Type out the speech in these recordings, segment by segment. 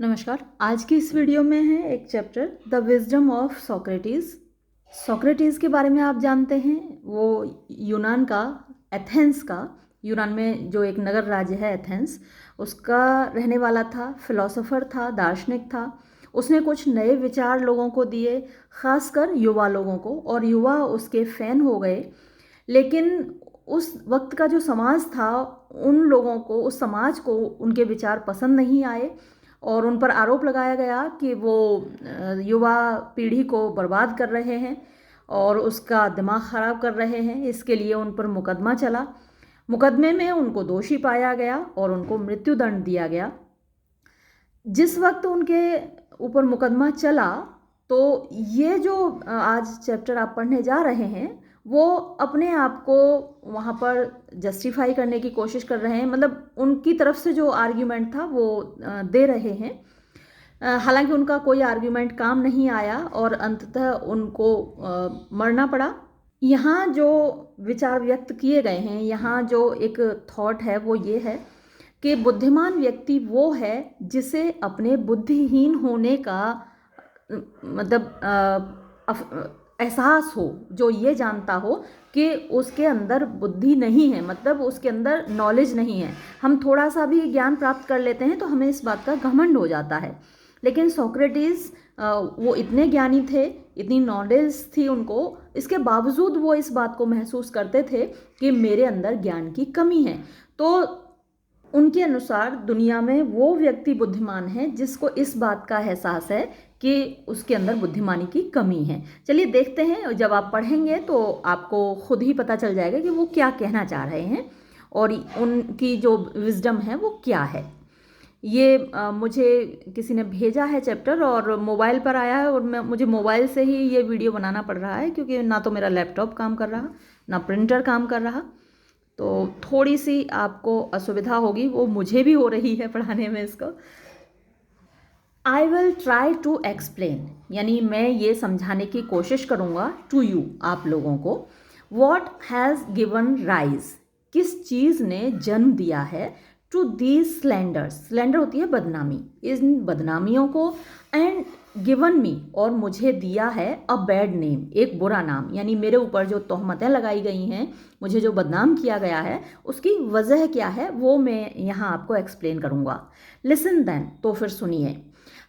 नमस्कार। आज की इस वीडियो में है एक chapter the wisdom of Socrates. Socrates के बारे में आप जानते हैं, वो यूनान का, एथेंस का, यूनान में जो एक नगर राज्य है एथेंस, उसका रहने वाला था, फिलोसोफर था, दार्शनिक था। उसने कुछ नए विचार लोगों को दिए, खासकर युवा लोगों को, और युवा उसके फ़ैन हो गए। लेकिन उस वक्त का जो समाज था, उन लोगों को, उस समाज को उनके विचार पसंद नहीं आए और उन पर आरोप लगाया गया कि वो युवा पीढ़ी को बर्बाद कर रहे हैं और उसका दिमाग ख़राब कर रहे हैं। इसके लिए उन पर मुकदमा चला। मुकदमे में उनको दोषी पाया गया और उनको मृत्युदंड दिया गया। जिस वक्त उनके ऊपर मुकदमा चला, तो ये जो आज चैप्टर आप पढ़ने जा रहे हैं, वो अपने आप को वहाँ पर जस्टिफाई करने की कोशिश कर रहे हैं। मतलब उनकी तरफ से जो आर्ग्यूमेंट था वो दे रहे हैं। हालांकि उनका कोई आर्ग्यूमेंट काम नहीं आया और अंततः उनको मरना पड़ा। यहाँ जो विचार व्यक्त किए गए हैं, यहाँ जो एक थॉट है वो ये है कि बुद्धिमान व्यक्ति वो है जिसे अपने बुद्धिहीन होने का मतलब एहसास हो, जो ये जानता हो कि उसके अंदर बुद्धि नहीं है, मतलब उसके अंदर नॉलेज नहीं है। हम थोड़ा सा भी ज्ञान प्राप्त कर लेते हैं तो हमें इस बात का घमंड हो जाता है। लेकिन सोक्रेटिस वो इतने ज्ञानी थे, इतनी नॉलेज थी उनको, इसके बावजूद वो इस बात को महसूस करते थे कि मेरे अंदर ज्ञान की कमी है। तो उनके अनुसार दुनिया में वो व्यक्ति बुद्धिमान है जिसको इस बात का एहसास है कि उसके अंदर बुद्धिमानी की कमी है। चलिए देखते हैं, जब आप पढ़ेंगे तो आपको खुद ही पता चल जाएगा कि वो क्या कहना चाह रहे हैं और उनकी जो विजडम है वो क्या है। ये मुझे किसी ने भेजा है चैप्टर और मोबाइल पर आया है और मुझे मोबाइल से ही ये वीडियो बनाना पड़ रहा है, क्योंकि ना तो मेरा लैपटॉप काम कर रहा, ना प्रिंटर काम कर रहा। तो थोड़ी सी आपको असुविधा होगी, वो मुझे भी हो रही है पढ़ाने में इसको। I will try to explain, यानी मैं ये समझाने की कोशिश करूँगा टू यू, आप लोगों को, वॉट हैज़ गिवन राइज, किस चीज़ ने जन्म दिया है, टू दीज स्लैंडर्स, स्लैंडर होती है बदनामी, इन बदनामियों को, एंड गिवन मी, और मुझे दिया है अ बैड नेम, एक बुरा नाम। यानी मेरे ऊपर जो तोहमतें लगाई गई हैं, मुझे जो बदनाम किया गया है, उसकी वजह क्या है वो मैं यहाँ आपको एक्सप्लेन करूँगा। लिसन देन, तो फिर सुनिए।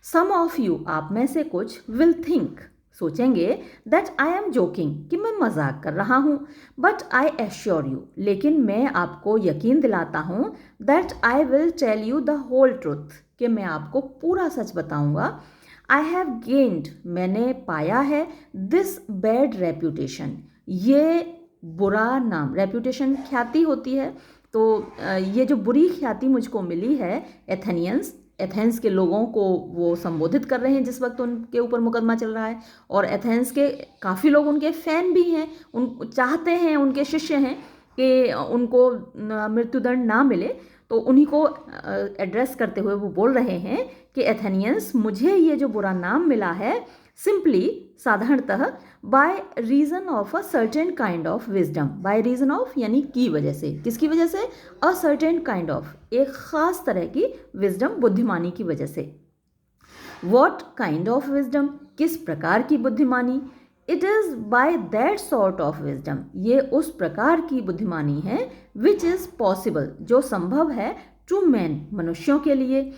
सम ऑफ यू, आप में से कुछ, विल थिंक, सोचेंगे, दैट आई एम जोकिंग, कि मैं मजाक कर रहा हूँ। बट आई एश्योर यू, लेकिन मैं आपको यकीन दिलाता हूँ, that I will tell you the whole truth, कि मैं आपको पूरा सच बताऊँगा। आई हैव गेन्ड, मैंने पाया है, दिस बैड रेप्यूटेशन, ये बुरा नाम, रेप्यूटेशन ख्याति होती है। तो ये जो बुरी ख्याति मुझको मिली है, एथेनियंस, एथेंस के लोगों को वो संबोधित कर रहे हैं जिस वक्त उनके ऊपर मुकदमा चल रहा है, और एथेंस के काफ़ी लोग उनके फ़ैन भी हैं, उन चाहते हैं, उनके शिष्य हैं कि उनको मृत्युदंड ना मिले। तो उन्हीं को एड्रेस करते हुए वो बोल रहे हैं कि एथेनियंस, मुझे ये जो बुरा नाम मिला है, सिंपली, साधारणतः, by reason of a certain kind of wisdom, by reason of यानी की वजह से, किसकी वजह से, अ सर्टेन काइंड ऑफ, एक ख़ास तरह की विजडम, बुद्धिमानी की वजह से। वॉट काइंड ऑफ विजडम, किस प्रकार की बुद्धिमानी, it is by that sort of wisdom, ये उस प्रकार की बुद्धिमानी है, विच इज़ पॉसिबल, जो संभव है, टू मैन, मनुष्यों के लिए।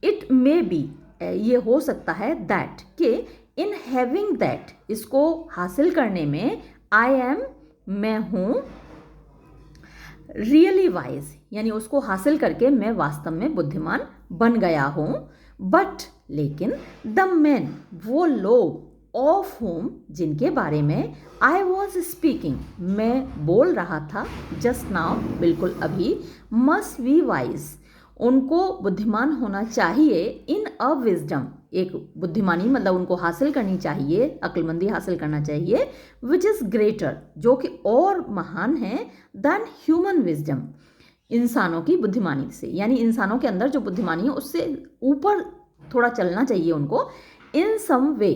इट मे बी, ये हो सकता है, दैट, के, इन हैविंग दैट, इसको हासिल करने में, आई एम, मैं हूँ, रियली वाइज, यानी उसको हासिल करके मैं वास्तव में बुद्धिमान बन गया हूँ। बट, लेकिन, द मैन, वो लोग, ऑफ होम, जिनके बारे में, आई वॉज स्पीकिंग, मैं बोल रहा था, जस्ट नाउ, बिल्कुल अभी, मस्ट बी वाइज, उनको बुद्धिमान होना चाहिए, इन अ विजडम, एक बुद्धिमानी मतलब उनको हासिल करनी चाहिए, अक्लमंदी हासिल करना चाहिए, विच इज़ ग्रेटर, जो कि और महान है, दैन ह्यूमन विजडम, इंसानों की बुद्धिमानी से, यानी इंसानों के अंदर जो बुद्धिमानी है उससे ऊपर थोड़ा चलना चाहिए उनको, इन सम वे,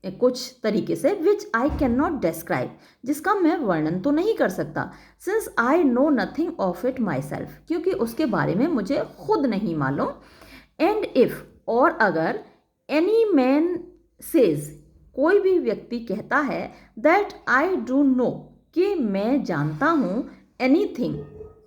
कुछ तरीके से, विच आई कैन नॉट डिस्क्राइब, जिसका मैं वर्णन तो नहीं कर सकता, since I know nothing of it my self, क्योंकि उसके बारे में मुझे खुद नहीं मालूम, एंड इफ़, और अगर एनी मैन सेज, कोई भी व्यक्ति कहता है, दैट आई डू नो, कि मैं जानता हूँ, एनीथिंग,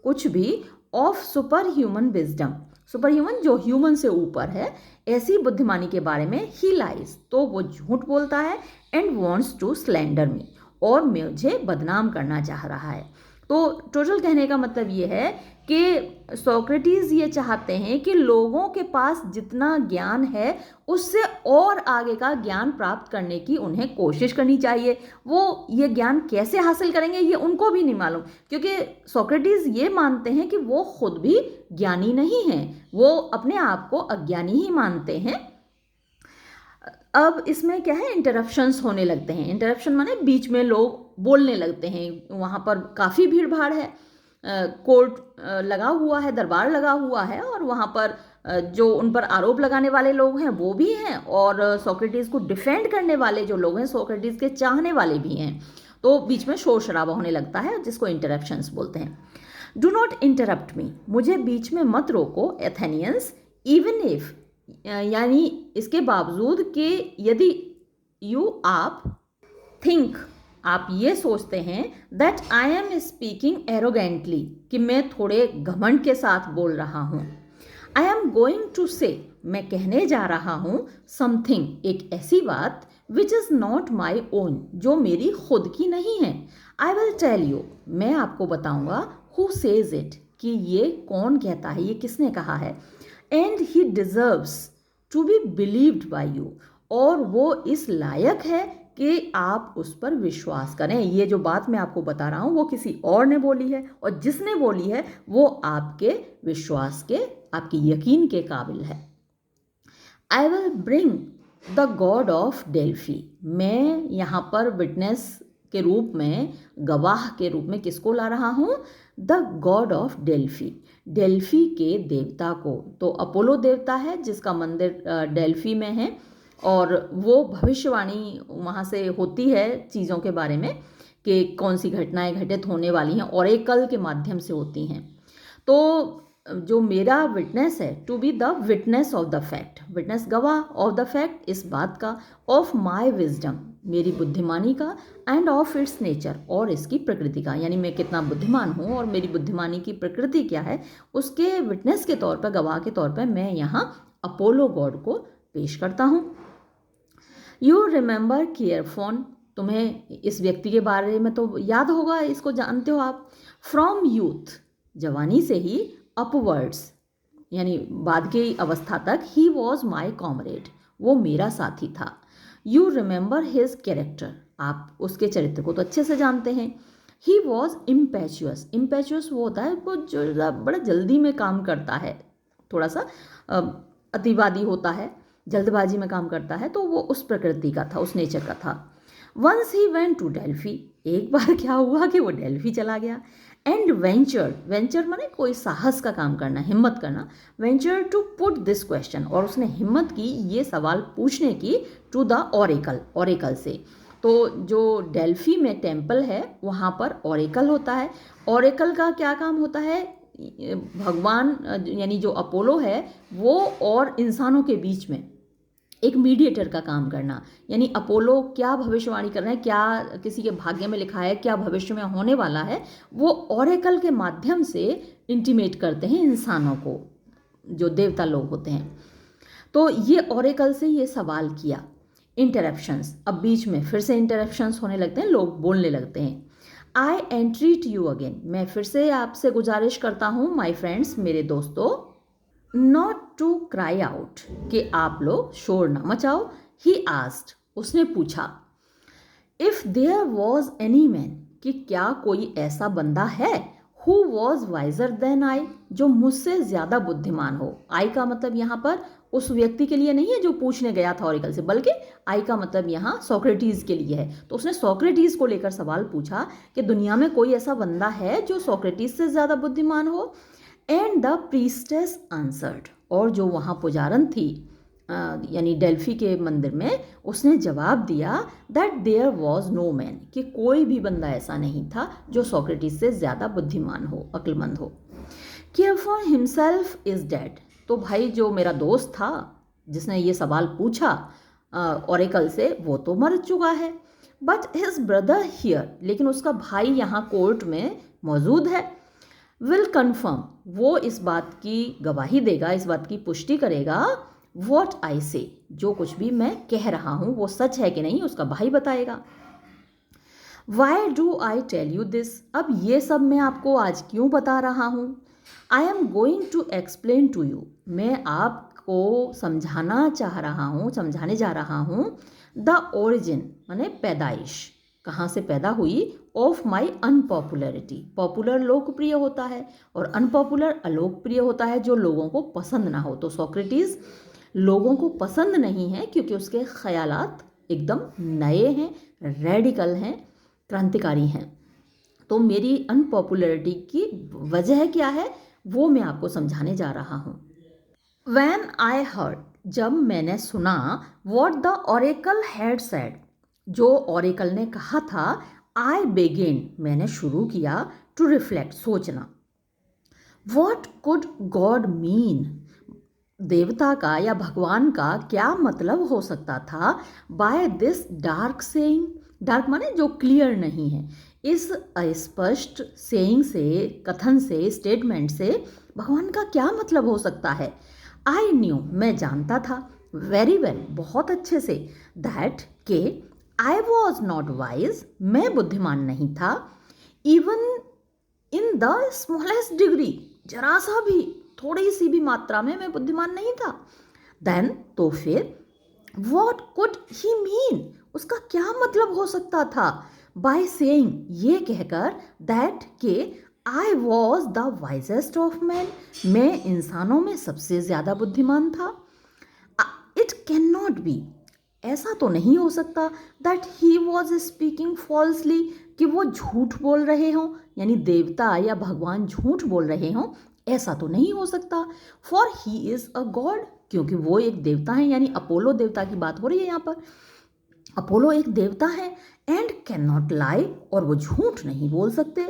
कुछ भी, of super human wisdom, super human जो ह्यूमन से ऊपर है, ऐसी बुद्धिमानी के बारे में, ही लाइज, तो वो झूठ बोलता है, एंड वॉन्ट्स टू स्लैंडर मी, और मुझे बदनाम करना चाह रहा है। तो टोटल कहने का मतलब ये है कि सोक्रेटिस ये चाहते हैं कि लोगों के पास जितना ज्ञान है उससे और आगे का ज्ञान प्राप्त करने की उन्हें कोशिश करनी चाहिए। वो ये ज्ञान कैसे हासिल करेंगे ये उनको भी नहीं मालूम, क्योंकि सोक्रेटिस ये मानते हैं कि वो खुद भी ज्ञानी नहीं हैं, वो अपने आप को अज्ञानी ही मानते हैं। अब इसमें क्या है, इंटरप्शंस होने लगते हैं। इंटरप्शन माने बीच में लोग बोलने लगते हैं। वहाँ पर काफ़ी भीड़ भाड़ है, कोर्ट लगा हुआ है, दरबार लगा हुआ है, और वहाँ पर जो उन पर आरोप लगाने वाले लोग हैं वो भी हैं, और सोक्रेटिस को डिफेंड करने वाले जो लोग हैं, सोक्रेटिस के चाहने वाले भी हैं। तो बीच में शोर शराबा होने लगता है, जिसको इंटरप्शंस बोलते हैं। डू नॉट इंटरप्ट मी, मुझे बीच में मत रोको, एथेनियंस, इवन इफ, यानी इसके बावजूद कि यदि, यू, आप, थिंक, आप ये सोचते हैं, that I am speaking arrogantly, कि मैं थोड़े घमंड के साथ बोल रहा हूँ। आई एम गोइंग टू से, मैं कहने जा रहा हूँ, समथिंग, एक ऐसी बात, which is not my own, जो मेरी खुद की नहीं है। आई विल टेल यू, मैं आपको बताऊँगा, हु सेज इट, कि ये कौन कहता है, ये किसने कहा है। And he deserves to be believed by you, और वो इस लायक है कि आप उस पर विश्वास करें। ये जो बात मैं आपको बता रहा हूँ वो किसी और ने बोली है, और जिसने बोली है वो आपके विश्वास के, आपके यकीन के काबिल है। I will bring the God of Delphi, मैं यहाँ पर विटनेस के रूप में, गवाह के रूप में किसको ला रहा हूँ, the God of Delphi, Delphi के देवता को। तो अपोलो देवता है जिसका मंदिर डेल्फी में है, और वो भविष्यवाणी वहाँ से होती है चीज़ों के बारे में कि कौन सी घटनाएं घटित होने वाली हैं, ऑरेकल के माध्यम से होती हैं। तो जो मेरा विटनेस है, to be the witness of the fact, witness गवाह ऑफ द फैक्ट, इस बात का, ऑफ माई विजडम, मेरी बुद्धिमानी का, एंड ऑफ इट्स नेचर, और इसकी प्रकृति का, यानी मैं कितना बुद्धिमान हूँ और मेरी बुद्धिमानी की प्रकृति क्या है, उसके विटनेस के तौर पर, गवाह के तौर पर मैं यहाँ अपोलो गॉड को पेश करता हूँ। यू रिमेंबर केयरफोन, तुम्हें इस व्यक्ति के बारे में तो याद होगा, इसको जानते हो आप। फ्रॉम यूथ, जवानी से ही, अपवर्ड्स, यानी बाद की अवस्था तक, ही वॉज माई कॉमरेड, वो मेरा साथी था। यू रिमेंबर हिज कैरेक्टर, आप उसके चरित्र को तो अच्छे से जानते हैं। ही वॉज इम्पेचुअस, इम्पेचुअस वो होता है वो जो बड़ा जल्दी में काम करता है, थोड़ा सा अतिवादी होता है, जल्दबाजी में काम करता है, तो वो उस प्रकृति का था, उस नेचर का था। Once he went to Delphi, एक बार क्या हुआ कि वो डेल्फी चला गया। एंड वेंचर, वेंचर माने कोई साहस का काम करना, हिम्मत करना। Venture to put this question, और उसने हिम्मत की ये सवाल पूछने की, टू द ऑरेकल, ऑरेकल से। तो जो डेल्फी में टेम्पल है वहाँ पर ऑरेकल होता है। ऑरेकल का क्या काम होता है, भगवान यानी जो अपोलो है वो और इंसानों के बीच में एक मीडिएटर का काम करना, यानी अपोलो क्या भविष्यवाणी कर रहे हैं, क्या किसी के भाग्य में लिखा है, क्या भविष्य में होने वाला है, वो ऑरेकल के माध्यम से इंटीमेट करते हैं इंसानों को, जो देवता लोग होते हैं। तो ये ऑरेकल से ये सवाल किया। इंटरप्शंस, अब बीच में फिर से इंटरप्शंस होने लगते हैं, लोग बोलने लगते हैं। आई एंट्रीट यू अगेन, मैं फिर से आपसे गुजारिश करता हूँ माई फ्रेंड्स, मेरे दोस्तों, नॉट टू क्राई आउट, कि आप लोग शोर ना मचाओ। ही आस्क्ड, उसने पूछा, if there was any man, कि क्या कोई ऐसा बंदा है, who was wiser than I, जो मुझसे ज़्यादा बुद्धिमान हो। आई का मतलब यहाँ पर उस व्यक्ति के लिए नहीं है जो पूछने गया था ऑरेकल से, बल्कि आई का मतलब यहाँ सोक्रेटिस के लिए है। तो उसने सोक्रेटिस को लेकर सवाल पूछा कि दुनिया में कोई ऐसा बंदा है जो सोक्रेटिस से ज़्यादा बुद्धिमान हो। एंड द प्रीस्टेस आंसर्ड, और जो वहाँ पुजारन थी यानी डेल्फी के मंदिर में, उसने जवाब दिया that there was no man, कि कोई भी बंदा ऐसा नहीं था जो सोक्रेटिस से ज़्यादा बुद्धिमान हो, अक्लमंद हो। केयरफॉर हिमसेल्फ इज़ डेड, तो भाई जो मेरा दोस्त था जिसने ये सवाल पूछा ओरेकल से, वो तो मर चुका है। बट हिज ब्रदर हियर, लेकिन उसका भाई यहाँ कोर्ट में मौजूद है। विल कन्फर्म, वो इस बात की गवाही देगा, इस बात की पुष्टि करेगा। वॉट आई से, जो कुछ भी मैं कह रहा हूँ वो सच है कि नहीं उसका भाई बताएगा। Why do I tell you this, अब ये सब मैं आपको आज क्यों बता रहा हूँ। I am going to explain to you, मैं आपको समझाने जा रहा हूँ द ओरिजिन, माने पैदाइश, कहाँ से पैदा हुई, ऑफ माई अनपॉपुलरिटी, पॉपुलर लोकप्रिय होता है और अनपॉपुलर अलोकप्रिय होता है, जो लोगों को पसंद ना हो। तो सोक्रेटिस लोगों को पसंद नहीं है क्योंकि उसके ख्यालात एकदम नए हैं, रेडिकल हैं, क्रांतिकारी हैं। तो मेरी अनपॉपुलरिटी की वजह क्या है वो मैं आपको समझाने जा रहा हूँ। When I heard, जब मैंने सुना, what the oracle had said, जो oracle ने कहा था, I began, मैंने शुरू किया, to reflect, सोचना। What could God mean, देवता का या भगवान का क्या मतलब हो सकता था, by this dark saying, dark माने जो क्लियर नहीं है, इस अस्पष्ट सेइंग से, कथन से, स्टेटमेंट से भगवान का क्या मतलब हो सकता है। आई न्यू, मैं जानता था, वेरी वेल, बहुत अच्छे से, दैट के आई वॉज नॉट वाइज, मैं बुद्धिमान नहीं था, even in the smallest degree, जरा सा भी, थोड़ी सी भी मात्रा में मैं बुद्धिमान नहीं था। देन, तो फिर, वॉट कुड ही मीन, उसका क्या मतलब हो सकता था, बाय सेइंग, ये कहकर, दैट के आई was the wisest of man, मैं इंसानों में सबसे ज़्यादा बुद्धिमान था। इट कैन नॉट बी, ऐसा तो नहीं हो सकता, that he was speaking falsely, कि वो झूठ बोल रहे हों, यानी देवता या भगवान झूठ बोल रहे हों, ऐसा तो नहीं हो सकता। For he is a God, क्योंकि वो एक देवता है, यानी अपोलो देवता की बात हो रही है यहाँ पर। अपोलो एक देवता है, एंड कैन नॉट लाई, और वो झूठ नहीं बोल सकते।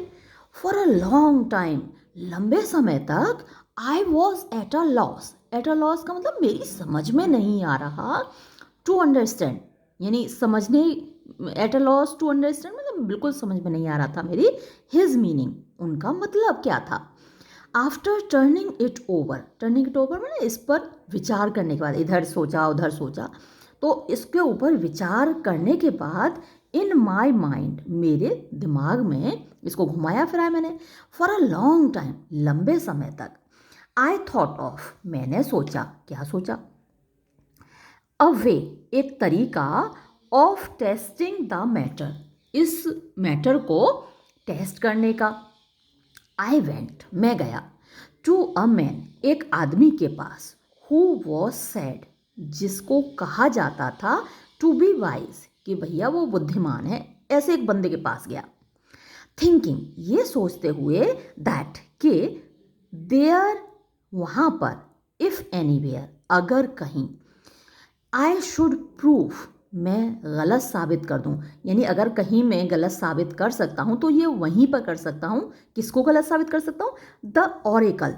फॉर अ लॉन्ग टाइम, लंबे समय तक, I was at a loss, eight a loss का मतलब मेरी समझ में नहीं आ रहा, टू अंडरस्टैंड, यानी समझने, at a loss to understand मतलब बिल्कुल समझ में नहीं आ रहा था मेरी, हिज मीनिंग, उनका मतलब क्या था। After turning it over, turning it over मैंने इस पर विचार करने के बाद, इधर सोचा उधर सोचा, तो इसके ऊपर विचार करने के बाद, इन माई माइंड, मेरे दिमाग में, इसको घुमाया फिराया मैंने, फॉर अ लॉन्ग टाइम, लंबे समय तक, आई थॉट ऑफ, मैंने सोचा, क्या सोचा, अ वे, एक तरीका, ऑफ टेस्टिंग द मैटर, इस मैटर को टेस्ट करने का। आई वेंट, मैं गया, टू अ मैन, एक आदमी के पास, हु वॉज सैड, जिसको कहा जाता था टू बी वाइज, कि भैया वो बुद्धिमान है, ऐसे एक बंदे के पास गया। थिंकिंग, ये सोचते हुए, दैट के देयर, वहाँ पर, इफ़ एनीवेयर, अगर कहीं, आई शुड प्रूव, मैं गलत साबित कर दूं, यानी अगर कहीं मैं गलत साबित कर सकता हूं तो ये वहीं पर कर सकता हूं। किसको गलत साबित कर सकता हूं, द ऑरेकल,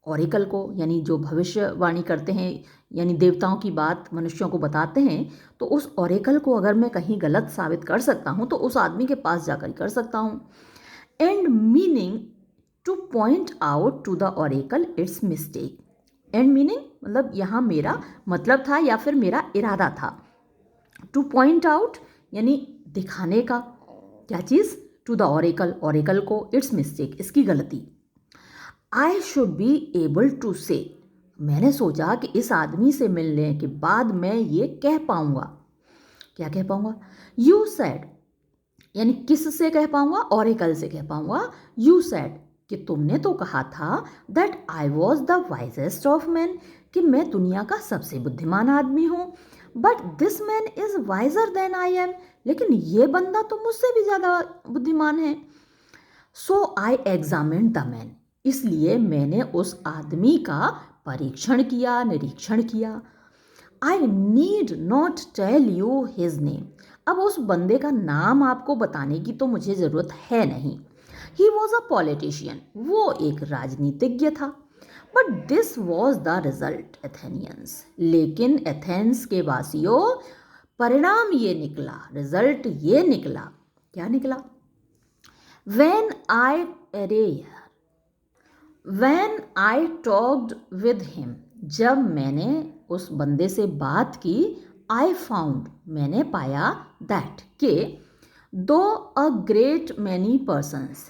ऑरेकल को, यानी जो भविष्यवाणी करते हैं, यानी देवताओं की बात मनुष्यों को बताते हैं, तो उस ऑरेकल को अगर मैं कहीं गलत साबित कर सकता हूं तो उस आदमी के पास जाकर कर सकता हूं। And meaning, to point out to the oracle it's mistake, and meaning मतलब यहाँ मेरा मतलब था या फिर मेरा इरादा था। टू पॉइंट आउट यानी दिखाने का, क्या चीज़, टू द ऑरेकल, ऑरेकल को, इट्स मिस्टेक, इसकी गलती। I should be able to say, मैंने सोचा कि इस आदमी से मिलने के बाद मैं ये कह पाऊंगा, क्या कह पाऊंगा, यू सैड, यानी किस से कह पाऊंगा, ऑरेकल से कह पाऊंगा। यू सैड, कि तुमने तो कहा था, that I was the wisest of man, कि मैं दुनिया का सबसे बुद्धिमान आदमी हूँ। But this man is wiser than I am, लेकिन ये बंदा तो मुझसे भी ज़्यादा बुद्धिमान है। So I examine the man, इसलिए मैंने उस आदमी का परीक्षण किया, निरीक्षण किया। I need not tell you his name, अब उस बंदे का नाम आपको बताने की तो मुझे ज़रूरत है नहीं। ही वॉज अ पॉलिटिशियन, वो एक राजनीतिज्ञ था। But this was the result Athenians, लेकिन एथेंस के वासियों परिणाम ये निकला, रिजल्ट ये निकला, क्या निकला? When I अरे When I talked with him, जब मैंने उस बंदे से बात की, I found, मैंने पाया, that के though a great many persons,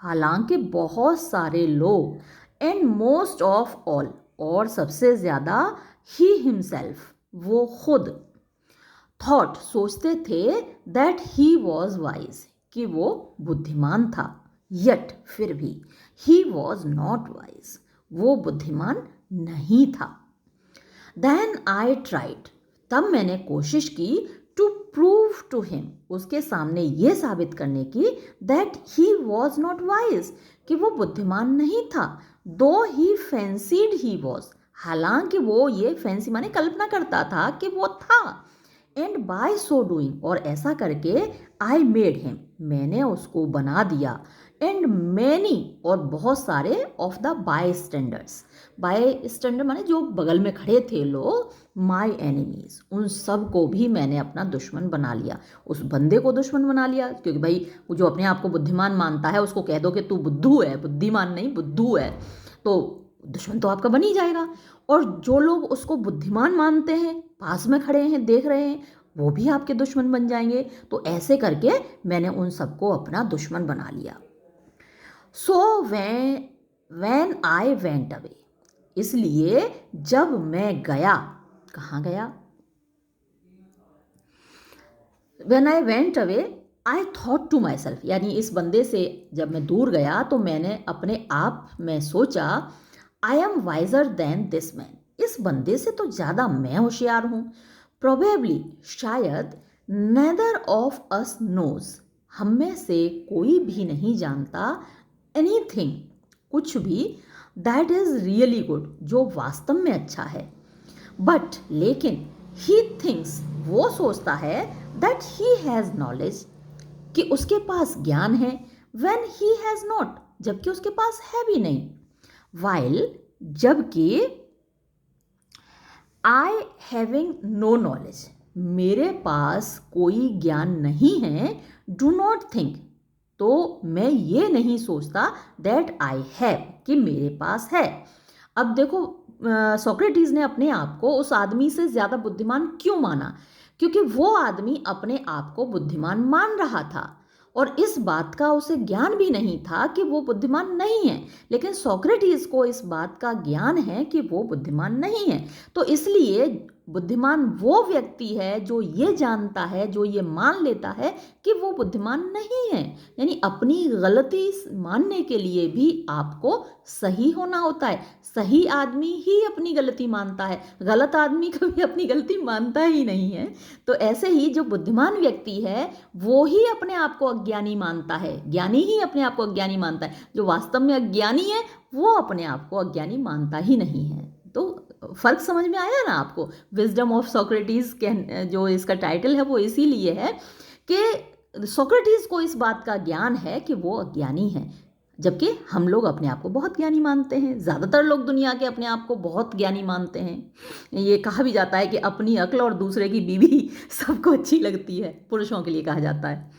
हालांकि बहुत सारे लोग, and most of all, और सबसे ज़्यादा he himself, वो खुद, थॉट सोचते थे दैट ही वॉज वाइज, कि वो बुद्धिमान था, यट फिर भी ही वॉज नॉट वाइज, वो बुद्धिमान नहीं था। देन आई ट्राइड, तब मैंने कोशिश की, टू प्रूव टू हिम, उसके सामने ये साबित करने की, that he was not wise, कि वो बुद्धिमान नहीं था, दो ही फैंसीड ही वॉज, हालांकि वो ये फैंसी माने कल्पना करता था कि वो था, एंड बाय सो डूइंग, और ऐसा करके, आई मेड हिम, मैंने उसको बना दिया, एंड मैनी, और बहुत सारे, of the by standards, by standard माने जो बगल में खड़े थे लोग, माई एनिमीज, उन सब को भी मैंने अपना दुश्मन बना लिया, उस बंदे को दुश्मन बना लिया, क्योंकि भाई वो जो अपने आप को बुद्धिमान मानता है, उसको कह दो कि तू बुद्धू है, बुद्धिमान नहीं बुद्धू है, तो दुश्मन तो आपका बन ही जाएगा। और जो लोग उसको बुद्धिमान मानते हैं, पास में खड़े हैं, देख रहे हैं, वो भी आपके दुश्मन बन जाएंगे। तो ऐसे करके मैंने उन सबको अपना दुश्मन बना लिया। So when I went away, इसलिए जब मैं गया, कहाँ गया? When I went away I thought to myself, यानी इस बंदे से जब मैं दूर गया तो मैंने अपने आप में सोचा, I am visor then this man, इस बंदे से तो ज़्यादा मैं होशियार हूँ। प्रोबेबली, शायद, नेदर ऑफ अस नोज, हम में से कोई भी नहीं जानता, एनीथिंग, कुछ भी, दैट इज़ रियली गुड, जो वास्तव में अच्छा है, बट लेकिन, ही थिंक्स, वो सोचता है, दैट ही हैज़ नॉलेज, कि उसके पास ज्ञान है, व्हेन ही हैज़ नॉट, जबकि उसके पास है भी नहीं, वाइल, जबकि, आई हैविंग नो नॉलेज, मेरे पास कोई ज्ञान नहीं है, डू नॉट थिंक, तो मैं ये नहीं सोचता, दैट आई हैव, कि मेरे पास है। अब देखो, सोक्रेटिस ने अपने आप को उस आदमी से ज़्यादा बुद्धिमान क्यों माना? क्योंकि वो आदमी अपने आप को बुद्धिमान मान रहा था, और इस बात का उसे ज्ञान भी नहीं था कि वो बुद्धिमान नहीं है, लेकिन सोक्रेटिस को इस बात का ज्ञान है कि वो बुद्धिमान नहीं है। तो इसलिए बुद्धिमान वो व्यक्ति है जो ये जानता है, जो ये मान लेता है कि वो बुद्धिमान नहीं है। यानी अपनी गलती मानने के लिए भी आपको सही होना होता है। सही आदमी ही अपनी गलती मानता है, गलत आदमी कभी अपनी गलती मानता ही नहीं है। तो ऐसे ही जो बुद्धिमान व्यक्ति है वो ही अपने आप को अज्ञानी मानता है, ज्ञानी ही अपने आप को अज्ञानी मानता है। जो वास्तव में अज्ञानी है वो अपने आप को अज्ञानी मानता ही नहीं है। तो फर्क समझ में आया ना आपको? विजडम ऑफ सोक्रेटिस के जो इसका टाइटल है वो इसीलिए है कि सोक्रेटिस को इस बात का ज्ञान है कि वो अज्ञानी है, जबकि हम लोग अपने आप को बहुत ज्ञानी मानते हैं। ज़्यादातर लोग दुनिया के अपने आप को बहुत ज्ञानी मानते हैं। ये कहा भी जाता है कि अपनी अक्ल और दूसरे की बीवी सबको अच्छी लगती है, पुरुषों के लिए कहा जाता है।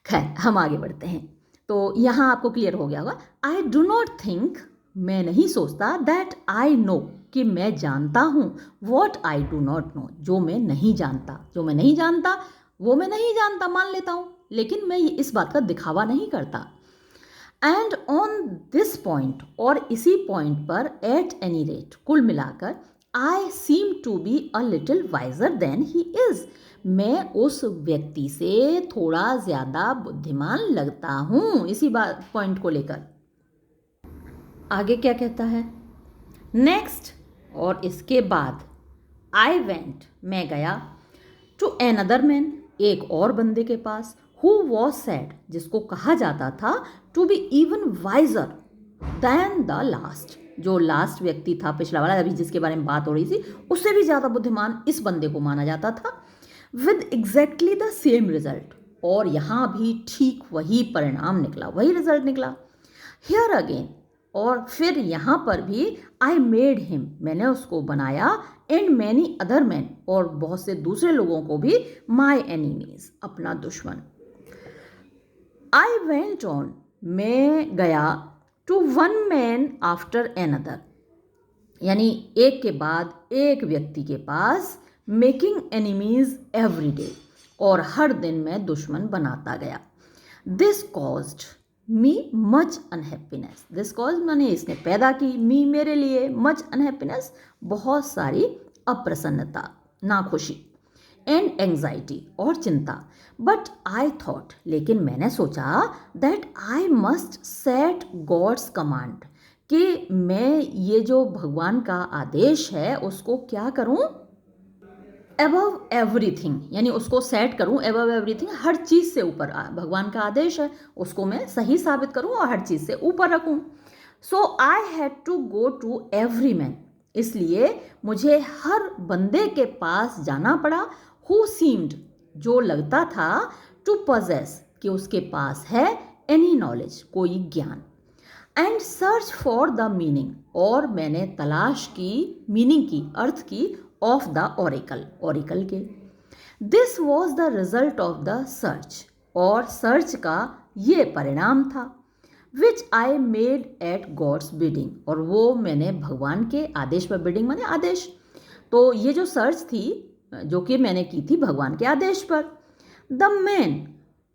खैर, हम आगे बढ़ते हैं। तो यहाँ आपको क्लियर हो गया होगा, आई डू नॉट थिंक, मैं नहीं सोचता, दैट आई नो, कि मैं जानता हूँ, what I do not know, जो मैं नहीं जानता। जो मैं नहीं जानता वो मैं नहीं जानता मान लेता हूँ, लेकिन मैं इस बात का दिखावा नहीं करता। एंड ऑन दिस पॉइंट, और इसी पॉइंट पर, एट एनी रेट, कुल मिलाकर, I seem to be a little wiser than he is, मैं उस व्यक्ति से थोड़ा ज़्यादा बुद्धिमान लगता हूँ। इसी बात पॉइंट को लेकर आगे क्या कहता है, नेक्स्ट, और इसके बाद, आई वेंट, मैं गया, टू एनदर मैन, एक और बंदे के पास, हु वॉज सैड, जिसको कहा जाता था to be even wiser than the last, जो लास्ट व्यक्ति था, पिछला वाला, अभी जिसके बारे में बात हो रही थी, उससे भी ज़्यादा बुद्धिमान इस बंदे को माना जाता था। With exactly the same result, और यहाँ भी ठीक वही परिणाम निकला, वही रिजल्ट निकला। हियर अगेन, और फिर यहाँ पर भी आई मेड हिम, मैंने उसको बनाया, एंड मैनी अदर मैन, और बहुत से दूसरे लोगों को भी, माई एनिमीज, अपना दुश्मन। आई वेंट ऑन, मैं गया, to one man after another, यानी एक के बाद एक व्यक्ति के पास, मेकिंग एनिमीज एवरी डे, और हर दिन मैं दुश्मन बनाता गया। This caused me much unhappiness, this cause माने इसने पैदा की, मी मेरे लिए, मच अनहैप्पीनेस बहुत सारी अप्रसन्नता, नाखुशी, एंड एंग्जाइटी और चिंता। बट आई थॉट, लेकिन मैंने सोचा, that I must set God's command, कि मैं ये जो भगवान का आदेश है उसको क्या करूं, एबव एवरीथिंग, यानी उसको सेट करूं एबव एवरीथिंग, हर चीज़ से ऊपर। भगवान का आदेश है उसको मैं सही साबित करूं और हर चीज़ से ऊपर रखूं। So I had to go to every man, इसलिए मुझे हर बंदे के पास जाना पड़ा, हु सीम्ड, जो लगता था, टू पजेस, कि उसके पास है, एनी नॉलेज, कोई ज्ञान, and search for the meaning, और मैंने तलाश की, मीनिंग की, अर्थ की, ऑफ द ऑरिकल, ऑरिकल के। This was the result of the search, और सर्च का ये परिणाम था, which I made at God's bidding, और वो मैंने भगवान के आदेश पर, बिडिंग माने आदेश, तो ये जो सर्च थी जो कि मैंने की थी भगवान के आदेश पर। द मैन,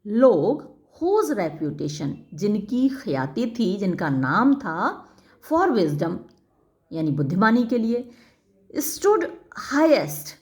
लोग, हुज रेप्यूटेशन, जिनकी ख्याति थी, जिनका नाम था, फॉर विजडम, यानी बुद्धिमानी के लिए, stood highest,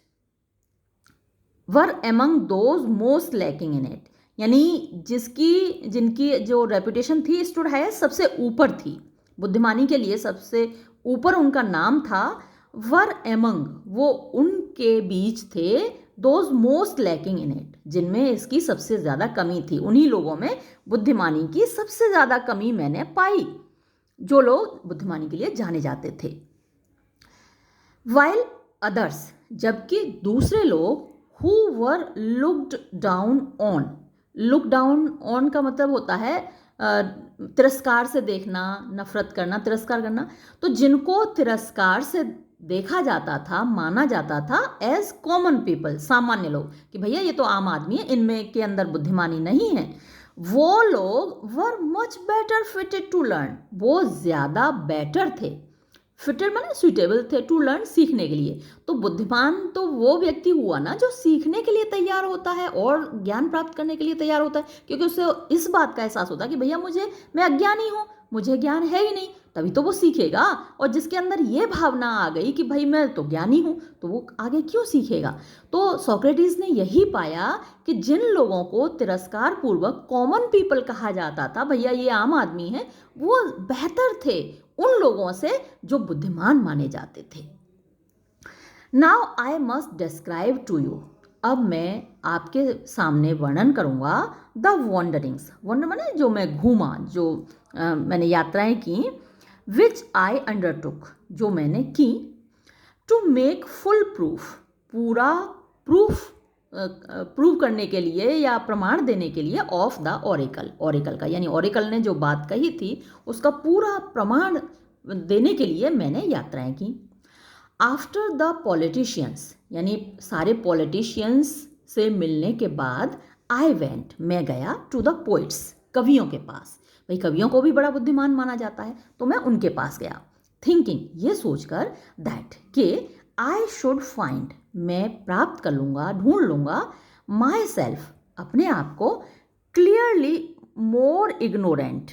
were among those most lacking in it, यानी जिनकी जो रेपुटेशन थी, स्टूड हाईएस्ट, सबसे ऊपर थी, बुद्धिमानी के लिए सबसे ऊपर उनका नाम था, वर एमंग, वो उनके बीच थे, those most lacking in it, जिनमें इसकी सबसे ज़्यादा कमी थी, उन्हीं लोगों में बुद्धिमानी की सबसे ज़्यादा कमी मैंने पाई, जो लोग बुद्धिमानी के लिए जाने जाते थे। वाइल अदर्स, जबकि दूसरे लोग, who were looked down on, look down on का मतलब होता है तिरस्कार से देखना, नफरत करना, तिरस्कार करना, तो जिनको तिरस्कार से देखा जाता था, माना जाता था, एज कॉमन पीपल, सामान्य लोग, कि भैया ये तो आम आदमी है, इनमें के अंदर बुद्धिमानी नहीं है, वो लोग were much better fitted to learn, वो ज़्यादा बेटर थे, फिटेड माने सुइटेबल थे, टू लर्न, सीखने के लिए। तो बुद्धिमान तो वो व्यक्ति हुआ ना जो सीखने के लिए तैयार होता है और ज्ञान प्राप्त करने के लिए तैयार होता है, क्योंकि उसे इस बात का एहसास होता है कि भैया मैं अज्ञानी हूँ, मुझे ज्ञान है ही नहीं, तभी तो वो सीखेगा। और जिसके अंदर ये भावना आ गई कि भाई मैं तो ज्ञानी हूँ, तो वो आगे क्यों सीखेगा। तो सोक्रेटिस ने यही पाया कि जिन लोगों को तिरस्कार पूर्वक कॉमन पीपल कहा जाता था, भैया ये आम आदमी है, वो बेहतर थे उन लोगों से जो बुद्धिमान माने जाते थे। Now I must describe to you, अब मैं आपके सामने वर्णन करूँगा द वॉन्डरिंग्स, वॉन्डर माने जो मैं घूमा, जो मैंने यात्राएं की, विच आई अंडरटुक, जो मैंने की, टू मेक फुल प्रूफ, पूरा प्रूव करने के लिए या प्रमाण देने के लिए, ऑफ द ऑरिकल, ऑरिकल का, यानी ऑरिकल ने जो बात कही थी उसका पूरा प्रमाण देने के लिए मैंने यात्राएं की। आफ्टर द पॉलिटिशियंस, यानी सारे पॉलिटिशियंस से मिलने के बाद, आई वेंट, मैं गया, टू द पोइट्स, कवियों के पास, भाई कवियों को भी बड़ा बुद्धिमान माना जाता है, तो मैं उनके पास गया, थिंकिंग, ये सोचकर, दैट, कि आई शुड फाइंड, मैं प्राप्त कर लूँगा, ढूंढ लूँगा, माई सेल्फ, अपने आप को, क्लियरली मोर इग्नोरेंट,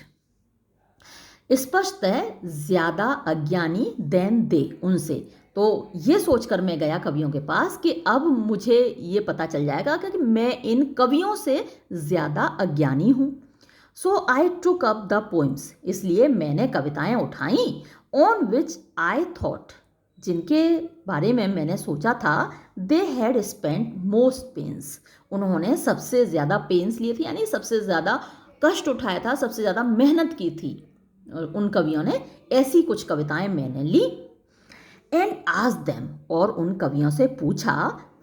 स्पष्ट है ज़्यादा अज्ञानी, देन दे, उनसे। तो ये सोचकर मैं गया कवियों के पास कि अब मुझे ये पता चल जाएगा कि मैं इन कवियों से ज़्यादा अज्ञानी हूँ। सो आई टुक अप द पोइम्स, इसलिए मैंने कविताएं उठाई, ऑन विच आई थॉट, जिनके बारे में मैंने सोचा था, they had spent most pains, उन्होंने सबसे ज़्यादा पेन्स लिए थे, यानी सबसे ज़्यादा कष्ट उठाया था, सबसे ज़्यादा मेहनत की थी उन कवियों ने। ऐसी कुछ कविताएं मैंने ली, एंड आस्क्ड देम, और उन कवियों से पूछा,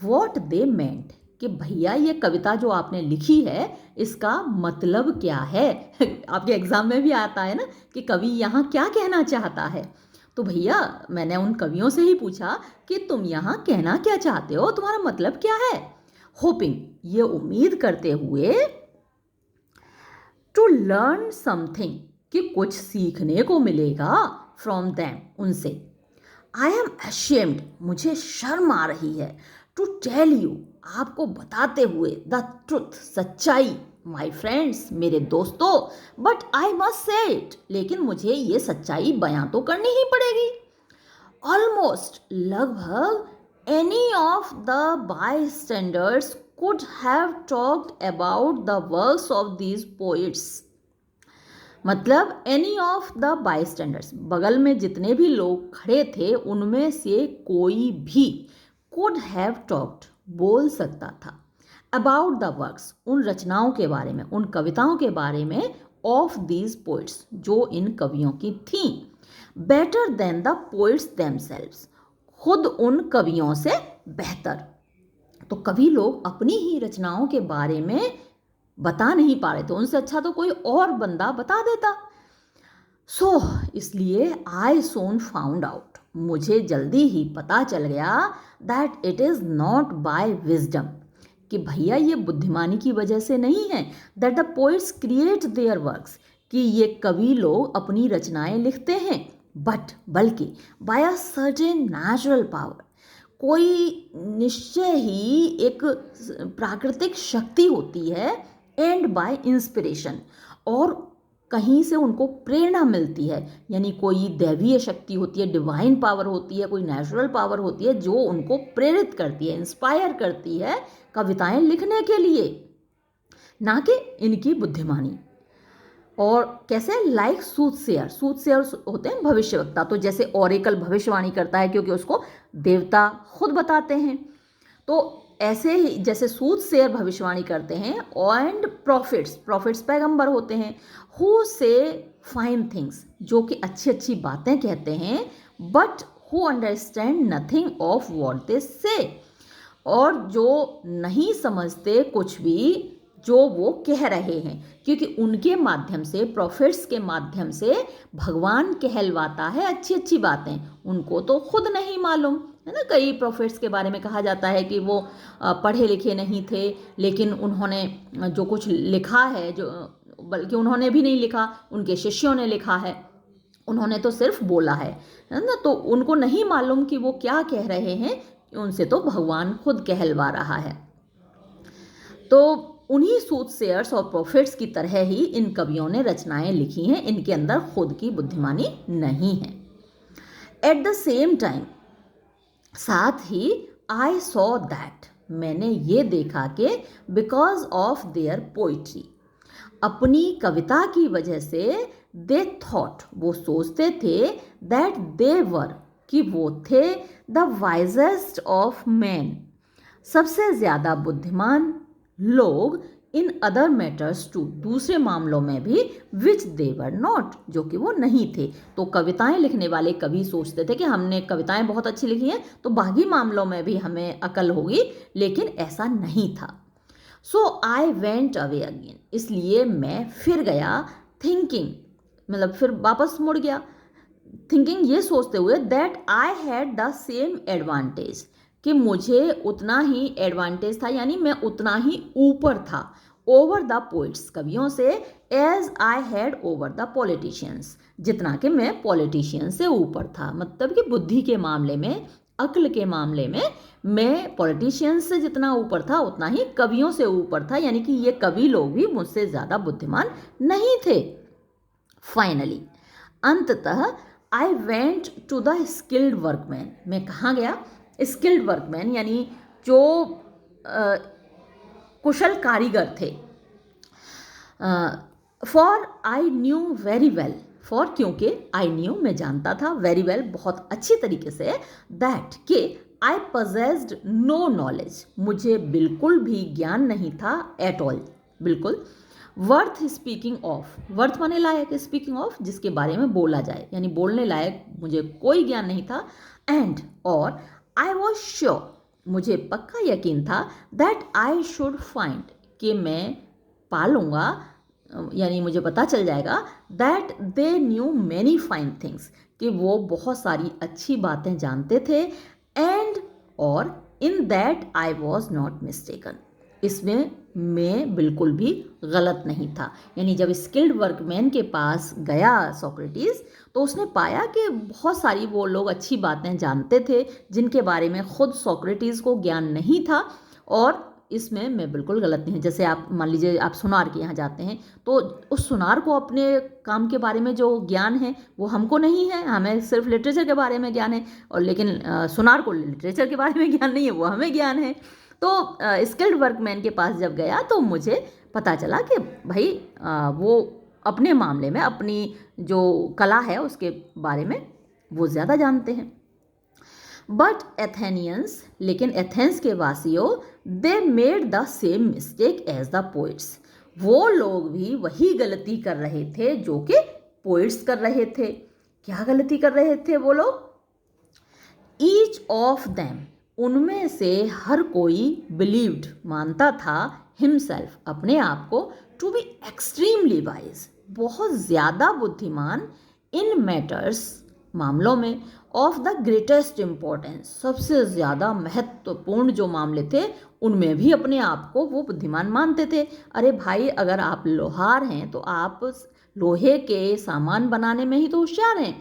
व्हाट दे मेंट, कि भैया ये कविता जो आपने लिखी है इसका मतलब क्या है। आपके एग्जाम में भी आता है ना कि कवि यहाँ क्या कहना चाहता है। तो भैया मैंने उन कवियों से ही पूछा कि तुम यहाँ कहना क्या चाहते हो, तुम्हारा मतलब क्या है। होपिंग, ये उम्मीद करते हुए, टू लर्न समथिंग, कि कुछ सीखने को मिलेगा, फ्रॉम दैम, उनसे। आई एम अशेम्ड, मुझे शर्म आ रही है, टू टेल यू, आपको बताते हुए, द ट्रुथ, सच्चाई, माई फ्रेंड्स, मेरे दोस्तों, but I must say it, लेकिन मुझे ये सच्चाई बयां तो करनी ही पड़ेगी। ऑलमोस्ट, लगभग, any of the by standards could have talked about the works of these poets. मतलब एनी ऑफ द बाईस्टैंडर्स, बगल में जितने भी लोग खड़े थे उनमें से कोई भी, कुड हैव टॉक्ड, बोल सकता था, अबाउट द वर्क्स, उन रचनाओं के बारे में, उन कविताओं के बारे में, ऑफ दीज पोइट्स, जो इन कवियों की थी, better than the poets themselves, खुद उन कवियों से बेहतर। तो कवि लोग अपनी ही रचनाओं के बारे में बता नहीं पा रहे थे, उनसे अच्छा तो कोई और बंदा बता देता। सो इसलिए आई सोन फाउंड आउट, मुझे जल्दी ही पता चल गया, that it is not by wisdom, कि भैया ये बुद्धिमानी की वजह से नहीं है, that the poets create their works, कि ये कवि लोग अपनी रचनाएं लिखते हैं, बल्कि by a certain natural power, कोई निश्चय ही एक प्राकृतिक शक्ति होती है, एंड बाय इंस्पिरेशन, और कहीं से उनको प्रेरणा मिलती है, यानी कोई दैवीय शक्ति होती है, डिवाइन पावर होती है, कोई नेचुरल पावर होती है जो उनको प्रेरित करती है, इंस्पायर करती है कविताएं लिखने के लिए, ना कि इनकी बुद्धिमानी। और कैसे, लाइक सूथसेयर, सूथसेयर होते हैं भविष्यवक्ता, तो जैसे ओरेकल भविष्यवाणी करता है क्योंकि उसको देवता खुद बताते हैं, तो ऐसे ही जैसे सूथसेयर भविष्यवाणी करते हैं, एंड प्रॉफिट्स पैगंबर होते हैं, हु से फाइन थिंग्स, जो कि अच्छी अच्छी बातें कहते हैं, but who understand nothing of what they से, और जो नहीं समझते कुछ भी जो वो कह रहे हैं, क्योंकि उनके माध्यम से, प्रॉफिट्स के माध्यम से भगवान कहलवाता है अच्छी अच्छी बातें, उनको तो खुद नहीं मालूम है ना। कई प्रॉफिट्स के बारे में कहा जाता है कि वो पढ़े लिखे नहीं थे, लेकिन उन्होंने जो कुछ लिखा है, जो बल्कि उन्होंने भी नहीं लिखा, उनके शिष्यों ने लिखा है, उन्होंने तो सिर्फ बोला है ना, तो उनको नहीं मालूम कि वो क्या कह रहे हैं, उनसे तो भगवान खुद कहलवा रहा है। तो उन्हीं सूथसेयर्स और प्रॉफिट्स की तरह ही इन कवियों ने रचनाएं लिखी हैं, इनके अंदर खुद की बुद्धिमानी नहीं है। एट द सेम टाइम, साथ ही, आई सॉ दैट, मैंने ये देखा कि बिकॉज ऑफ देयर पोइट्री, अपनी कविता की वजह से, दे थॉट, वो सोचते थे, दैट दे वर, कि वो थे, द वाइजेस्ट ऑफ मैन, सबसे ज़्यादा बुद्धिमान लोग, इन अदर मैटर्स टू, दूसरे मामलों में भी, विच दे वर नॉट, जो कि वो नहीं थे। तो कविताएं लिखने वाले कवि सोचते थे कि हमने कविताएं बहुत अच्छी लिखी हैं तो बाकी मामलों में भी हमें अकल होगी, लेकिन ऐसा नहीं था। सो आई वेंट अवे अगेन, इसलिए मैं फिर गया, थिंकिंग, मतलब फिर वापस मुड़ गया, थिंकिंग, ये सोचते हुए, that I had the same advantage, कि मुझे उतना ही एडवांटेज था, यानी मैं उतना ही ऊपर था, ओवर द पोइट्स, कवियों से, as I had over the politicians, जितना कि मैं पॉलिटिशियन से ऊपर था, मतलब कि बुद्धि के मामले में, अक्ल के मामले में मैं पॉलिटिशियंस से जितना ऊपर था उतना ही कवियों से ऊपर था, यानी कि ये कवि लोग भी मुझसे ज़्यादा बुद्धिमान नहीं थे। फाइनली, अंततः, I went to the skilled workman, मैं कहाँ गया, स्किल्ड वर्कमैन, यानी जो कुशल कारीगर थे, for I knew very well, for क्योंकि, आई न्यू मैं जानता था, वेरी वेल बहुत अच्छी तरीके से, दैट कि आई पजेस्ड नो नॉलेज, मुझे बिल्कुल भी ज्ञान नहीं था, एट ऑल, बिल्कुल, वर्थ स्पीकिंग ऑफ, वर्थ माने लायक, स्पीकिंग ऑफ जिसके बारे में बोला जाए, यानी बोलने लायक मुझे कोई ज्ञान नहीं था, एंड और आई वॉज श्योर, मुझे पक्का यकीन था दैट आई शुड फाइंड, कि मैं पालूंगा, यानी मुझे पता चल जाएगा that they knew many fine things, कि वो बहुत सारी अच्छी बातें जानते थे, एंड और in that I was not mistaken, इसमें मैं बिल्कुल भी गलत नहीं था। यानी जब स्किल्ड वर्कमैन के पास गया सोक्रेटिस, तो उसने पाया कि बहुत सारी वो लोग अच्छी बातें जानते थे जिनके बारे में खुद सोक्रेटिस को ज्ञान नहीं था, और इसमें मैं बिल्कुल गलत नहीं। जैसे आप मान लीजिए आप सुनार के यहाँ जाते हैं, तो उस सुनार को अपने काम के बारे में जो ज्ञान है वो हमको नहीं है, हमें सिर्फ लिटरेचर के बारे में ज्ञान है, और लेकिन सुनार को लिटरेचर के बारे में ज्ञान नहीं है, वो हमें ज्ञान है। तो स्किल्ड वर्कमैन के पास जब गया तो मुझे पता चला कि भाई वो अपने मामले में, अपनी जो कला है उसके बारे में वो ज़्यादा जानते हैं। बट एथेनियंस, लेकिन एथेंस के वासियों, they made the same mistake as the poets, वो लोग भी वही गलती कर रहे थे जो कि पोइट्स कर रहे थे। क्या गलती कर रहे थे वो लोग? ईच ऑफ देम, उनमें से हर कोई बिलीव्ड, मानता था, हिमसेल्फ, अपने आप को, टू बी एक्सट्रीमली वाइज, बहुत ज़्यादा बुद्धिमान, इन मैटर्स, मामलों में, ऑफ द ग्रेटेस्ट इम्पोर्टेंस, सबसे ज़्यादा महत्वपूर्ण जो मामले थे उनमें भी अपने आप को वो बुद्धिमान मानते थे। अरे भाई, अगर आप लोहार हैं तो आप लोहे के सामान बनाने में ही तो होशियार हैं,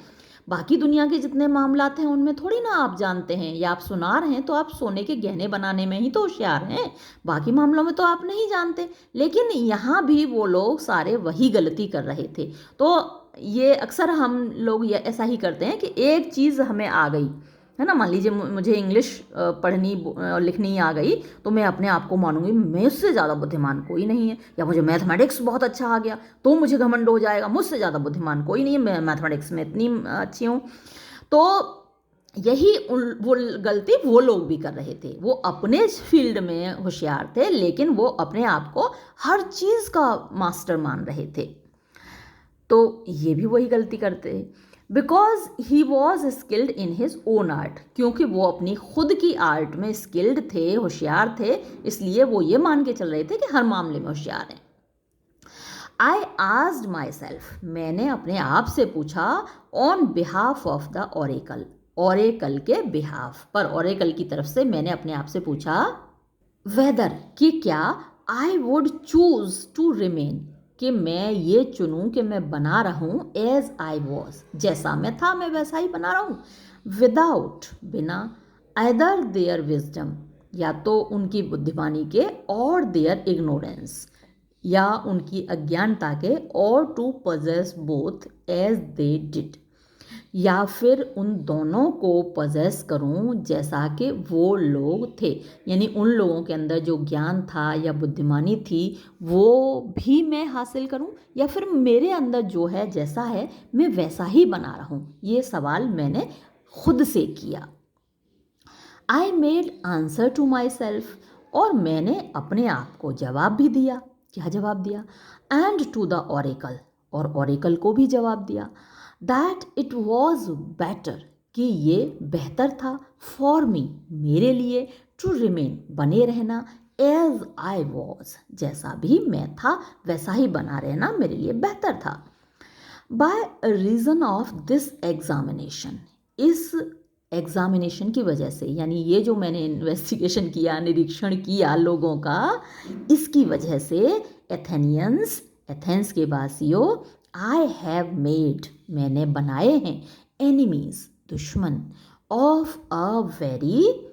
बाकी दुनिया के जितने मामलात हैं उनमें थोड़ी ना आप जानते हैं। या आप सुनार हैं तो आप सोने के गहने बनाने में ही तो होशियार हैं, बाकी मामलों में तो आप नहीं जानते। लेकिन यहाँ भी वो लोग सारे वही गलती कर रहे थे। तो ये अक्सर हम लोग ये ऐसा ही करते हैं कि एक चीज़ हमें आ गई है ना, मान लीजिए मुझे इंग्लिश पढ़नी और लिखनी आ गई, तो मैं अपने आप को मानूंगी मैं उससे ज़्यादा बुद्धिमान कोई नहीं है। या मुझे मैथमेटिक्स बहुत अच्छा आ गया तो मुझे घमंड हो जाएगा, मुझसे ज़्यादा बुद्धिमान कोई नहीं है, मैं मैथमेटिक्स में इतनी अच्छी हूँ। तो यही वो गलती वो लोग भी कर रहे थे। वो अपने फील्ड में होशियार थे, लेकिन वो अपने आप को हर चीज़ का मास्टर मान रहे थे। तो ये भी वही गलती करते हैं। Because he was skilled in his own art, क्योंकि वो अपनी खुद की आर्ट में स्किल्ड थे, होशियार थे, इसलिए वो ये मान के चल रहे थे कि हर मामले में होशियार हैं। आई आस्क्ड माई सेल्फ, मैंने अपने आप से पूछा, on behalf of the Oracle, Oracle के बिहाफ पर, ओरेकल की तरफ से मैंने अपने आप से पूछा, वेदर, कि क्या, I would choose to remain, कि मैं ये चुनूं कि मैं बना रहूं, एज आई वॉज, जैसा मैं था मैं वैसा ही बना रहूं, विदाउट, बिना, आइदर देयर विजडम, या तो उनकी बुद्धिमानी के, और देयर इग्नोरेंस, या उनकी अज्ञानता के, और to possess both as they did, या फिर उन दोनों को पजेस करूं जैसा कि वो लोग थे। यानी उन लोगों के अंदर जो ज्ञान था या बुद्धिमानी थी वो भी मैं हासिल करूं, या फिर मेरे अंदर जो है जैसा है मैं वैसा ही बना रहूं। ये सवाल मैंने खुद से किया। I made answer to myself, और मैंने अपने आप को जवाब भी दिया। क्या जवाब दिया? एंड टू द ओरेकल, और ओरेकल को भी जवाब दिया, दैट इट वॉज बेटर, कि ये बेहतर था, फॉर मी, मेरे लिए, टू रिमेन, बने रहना, एज आई वॉज, जैसा भी मैं था वैसा ही बना रहना मेरे लिए बेहतर था। By reason of this examination, इस एग्जामिनेशन की वजह से, यानी ये जो मैंने इन्वेस्टिगेशन किया, निरीक्षण किया लोगों का, इसकी वजह से, एथेनियंस, एथेंस के वासियों, आई हैव मेड, मैंने बनाए हैं, एनिमीज, दुश्मन, of a very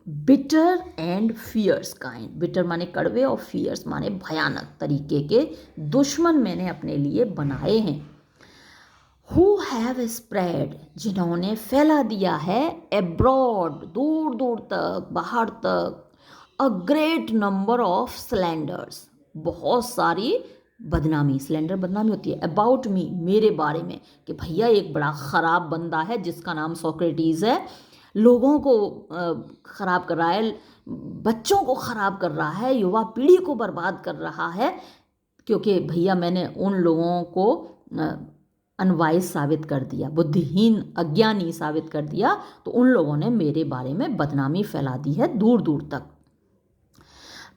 bitter and fierce kind, bitter माने कड़वे और फियर्स माने भयानक तरीके के दुश्मन मैंने अपने लिए बनाए हैं। हु हैव स्प्रेड, जिन्होंने फैला दिया है, एब्रॉड, दूर दूर तक, बाहर तक, अ ग्रेट नंबर ऑफ स्लैंडर्स, बहुत सारी बदनामी, स्लैंडर बदनामी होती है, अबाउट मी, मेरे बारे में, कि भैया एक बड़ा ख़राब बंदा है जिसका नाम सोक्रेटिस है, लोगों को ख़राब कर रहा है, बच्चों को ख़राब कर रहा है, युवा पीढ़ी को बर्बाद कर रहा है, क्योंकि भैया मैंने उन लोगों को अनवाइज साबित कर दिया, बुद्धिहीन अज्ञानी साबित कर दिया, तो उन लोगों ने मेरे बारे में बदनामी फैला दी है दूर दूर तक।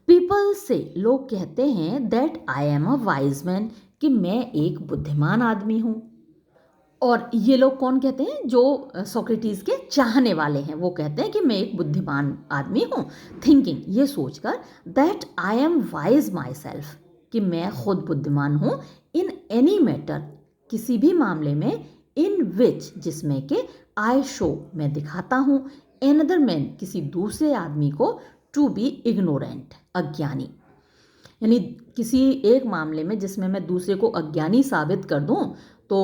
पीपल से, लोग कहते हैं that I am a wise man, कि मैं एक बुद्धिमान आदमी हूँ। और ये लोग कौन कहते हैं? जो सोक्रेटिस के चाहने वाले हैं, वो कहते हैं कि मैं एक बुद्धिमान आदमी हूँ, थिंकिंग, ये सोचकर that I am wise my self, कि मैं खुद बुद्धिमान हूँ, इन एनी मैटर, किसी भी मामले में, इन विच, जिसमें कि आई शो, मैं दिखाता हूँ, एनदर मैन, किसी दूसरे आदमी को, टू बी इग्नोरेंट, अज्ञानी, यानी किसी एक मामले में जिसमें मैं दूसरे को अज्ञानी साबित कर दूं तो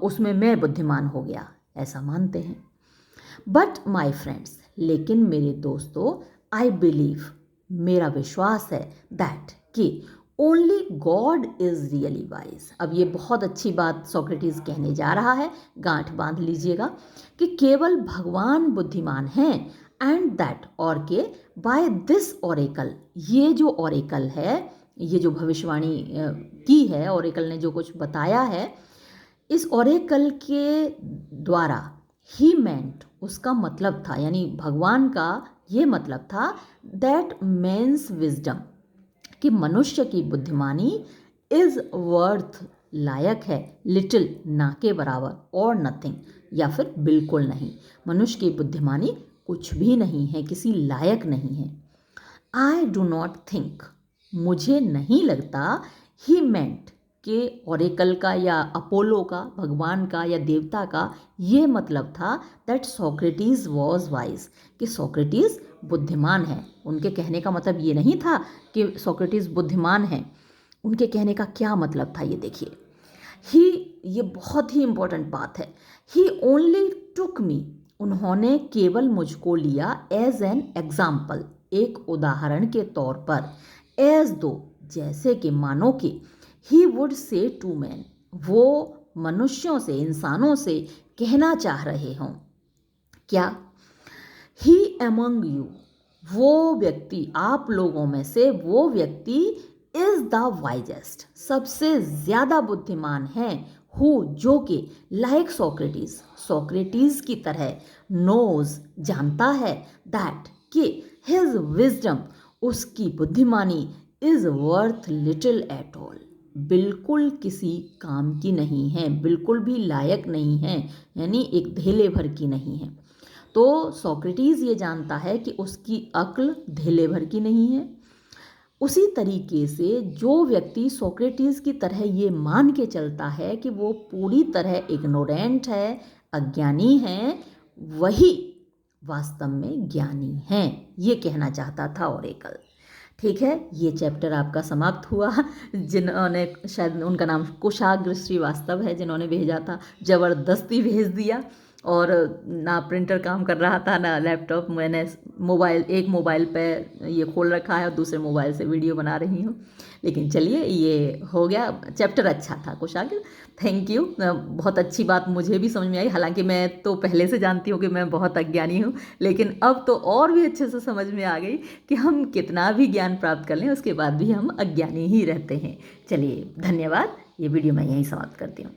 उसमें मैं बुद्धिमान हो गया, ऐसा मानते हैं। बट माई फ्रेंड्स, लेकिन मेरे दोस्तों, आई बिलीव, मेरा विश्वास है, दैट, कि only God is really wise. अब ये बहुत अच्छी बात सोक्रेटिस कहने जा रहा है, गांठ बांध लीजिएगा, कि केवल भगवान बुद्धिमान हैं, एंड दैट, और के, बाय दिस ओरेकल, ये जो ओरेकल है, ये जो भविष्यवाणी की है, ओरेकल ने जो कुछ बताया है, इस ओरेकल के द्वारा, ही मेंट, उसका मतलब था, यानी भगवान का ये मतलब था, दैट मेंस विजडम, कि मनुष्य की बुद्धिमानी इज वर्थ, लायक है, लिटिल, ना के बराबर, और नथिंग, या फिर बिल्कुल नहीं, मनुष्य की बुद्धिमानी कुछ भी नहीं है, किसी लायक नहीं है। आई डू नॉट थिंक, मुझे नहीं लगता, ही मेंट, के ओरेकल का या अपोलो का, भगवान का या देवता का ये मतलब था, दैट सोक्रेटिस वॉज वाइज, कि सोक्रेटिस बुद्धिमान है। उनके कहने का मतलब ये नहीं था कि सोक्रेटिस बुद्धिमान है, उनके कहने का क्या मतलब था, ये देखिए। ही, ये बहुत ही इंपॉर्टेंट बात है, ही ओनली टुक मी, उन्होंने केवल मुझको लिया, एज एन एग्जाम्पल, एक उदाहरण के तौर पर, एज दो, जैसे कि, मानो कि, he would say to man, वो मनुष्यों से, इंसानों से कहना चाह रहे हों, क्या? ही अमंग यू, वो व्यक्ति, आप लोगों में से वो व्यक्ति, इज द वाइजेस्ट, सबसे ज़्यादा बुद्धिमान है, हु, जो कि, लाइक सोक्रेटिस, सोक्रेटिस की तरह, नोज, जानता है, दैट, कि, हिज विजडम, उसकी बुद्धिमानी, is worth little at all, बिल्कुल किसी काम की नहीं है, बिल्कुल भी लायक नहीं है, यानी एक धेले भर की नहीं है। तो सोक्रेटिस ये जानता है कि उसकी अक्ल धेले भर की नहीं है। उसी तरीके से जो व्यक्ति सोक्रेटिस की तरह ये मान के चलता है कि वो पूरी तरह इग्नोरेंट है, अज्ञानी है, वही वास्तव में ज्ञानी है, ये कहना चाहता था ओरेकल। ठीक है, ये चैप्टर आपका समाप्त हुआ। जिन्होंने, शायद उनका नाम कुशाग्र श्रीवास्तव है, जिन्होंने भेजा था, ज़बरदस्ती भेज दिया, और ना प्रिंटर काम कर रहा था ना लैपटॉप, मैंने एक मोबाइल पे ये खोल रखा है और दूसरे मोबाइल से वीडियो बना रही हूँ। लेकिन चलिए, ये हो गया, चैप्टर अच्छा था कुशाग्र, थैंक यू। बहुत अच्छी बात मुझे भी समझ में आई, हालांकि मैं तो पहले से जानती हूँ कि मैं बहुत अज्ञानी हूँ, लेकिन अब तो और भी अच्छे से समझ में आ गई कि हम कितना भी ज्ञान प्राप्त कर लें, उसके बाद भी हम अज्ञानी ही रहते हैं। चलिए, धन्यवाद, ये वीडियो मैं यहीं समाप्त करती हूँ।